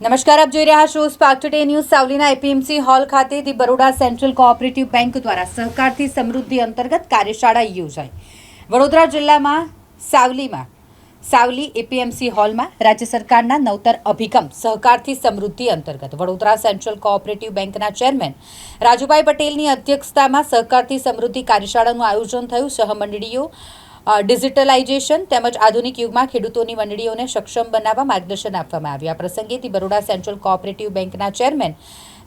નમસ્કાર, આપ જોઈ રહ્યા છો સ્પાર્ક ટુડે ન્યૂઝ. સાવલીના એપીએમસી હોલ ખાતેથી બરોડા સેન્ટ્રલ કોઓપરેટિવ બેંક દ્વારા સહકારથી સમૃદ્ધિ અંતર્ગત કાર્યશાળા યોજાઈ. વડોદરા જિલ્લામાં સાવલી એપીએમસી હોલમાં રાજ્ય સરકારના નવતર અભિગમ સહકારથી સમૃદ્ધિ અંતર્ગત વડોદરા સેન્ટ્રલ કોઓપરેટિવ બેંકના ચેરમેન રાજુભાઈ પટેલની અધ્યક્ષતામાં સહકારથી સમૃદ્ધિ કાર્યશાળાનું આયોજન થયું. સહમંડળીઓ ડિજિટલાઇઝેશન તેમજ આધુનિક યુગમાં ખેડૂતોની મંડળીઓને સક્ષમ બનાવવા માર્ગદર્શન આપવામાં આવ્યું. આ પ્રસંગે બરોડા સેન્ટ્રલ કોઓપરેટિવ બેંકના chairman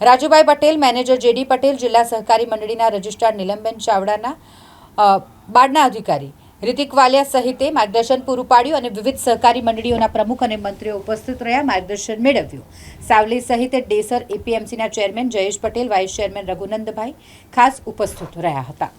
Rajubhai Patel, manager JD Patel, જિલ્લા સહકારી મંડળીના રજિસ્ટ્રાર નીલમબેન ચાવડાના બાળના અધિકારી રિતિક વાલિયા સહિતે માર્ગદર્શન પૂરું પાડ્યું અને વિવિધ સહકારી મંડળીઓના પ્રમુખ અને મંત્રીઓ ઉપસ્થિત રહ્યા, માર્ગદર્શન મેળવ્યું. સાવલી સહિત ડેસર એપીએમસીના chairman Jayesh Patel, vice chairman રઘુનંદભાઈ ખાસ ઉપસ્થિત રહ્યા હતા.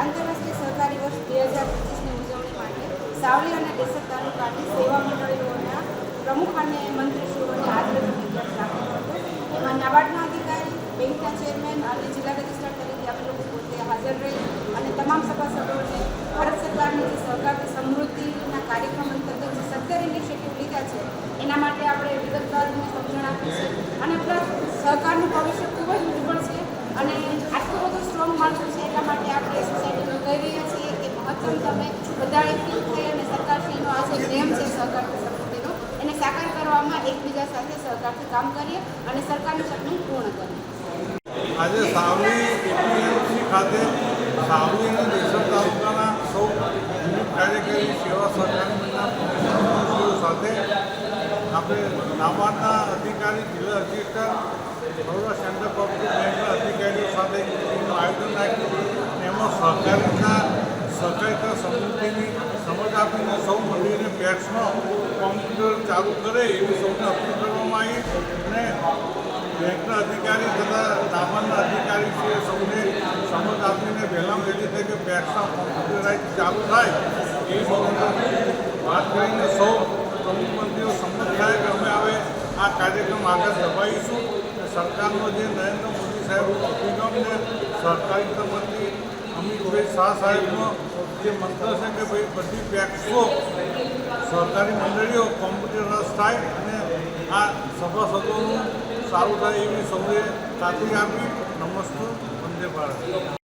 આંતરરાષ્ટ્રીય સહકારી વર્ષ 2025ની ઉજવણી માટે સાવલી અને ડેસર તાલુકાની સેવા મંડળીઓના પ્રમુખ અને મંત્રીશ્રીઓને હાજરીનો નિર્ણય રાખ્યો હતો. એમાં નાબાર્ડના અધિકારી, બેંકના ચેરમેન અને જિલ્લા રજિસ્ટ્રાર તરીકે અમે લોકો પોતે હાજર રહી અને તમામ સભાસદોને ભારત સરકારની જે સહકારની સમૃદ્ધિના કાર્યક્રમ અંતર્ગત જે 17 ઇનિશિયેટિવ લીધા છે એના માટે આપણે વિગતવાર સમજણ આપી છે અને પ્લસ સહકારનું ભવિષ્ય ખૂબ જ ઉજ્જવળ છે અને આટલું બધું સ્ટ્રોંગ માળખું છે એટલા માટે આપણે સોસાયટીમાં કહી રહ્યા છીએ કે મહત્તમ તમે બધા એકઠું થઈ અને સરકારશ્રીનો આ જે નિયમ છે સહકારની સમૃદ્ધિનો એને સાકાર કરવામાં એકબીજા સાથે સહકારથી કામ કરીએ અને સરકારનું સપનું પૂર્ણ કરીએ. આજે સાવલી એપીએમસી ખાતે સાવલી અને ડેસર તાલુકાના સૌ વિવિધ કાર્યકારી સેવા સહકારી મંડળના સાથે આપણે નાબાર્ડના અધિકારી, જિલ્લા રજિસ્ટ્રાર, બરોડા સેન્ટ્રલ કોઓપરેટિવ બેંકના અધિકારીઓ સાથે એનું આયોજન રાખ્યું. એમાં સહકારિતા સમૃદ્ધિની સમજ આપીને સૌ મંડળીને પેક્સમાં કોમ્પ્યુટર ચાલુ કરે એવી સૌને અપીલ કરવામાં આવી અને બેંકના અધિકારી તથા નાબાર્ડના અધિકારીશ્રીએ સૌને સમજ આપીને વહેલામાં વહેલી થઈ કે પેક્સના કોમ્પ્યુટરાઇઝ ચાલુ થાય એ બાબતે વાત કરીને સૌ પ્રમુખ મંત્રીઓ સંમત થાય કે અમે હવે આ કાર્યક્રમ આગળ દબાવીશું. સરકારનો જે નરેન્દ્ર મોદી સાહેબનો અભિગમને સહકારિતા મંત્રી અમિતભાઈ શાહ સાહેબનો જે મંત્ર છે કે ભાઈ બધી પેક્સો સહકારી મંડળીઓ કોમ્પ્યુટરાઇઝ થાય અને આ સભાસદોનું સારું થાય એવી સૌએ ખાતરી આપી. નમસ્તે, વંદે ભારત.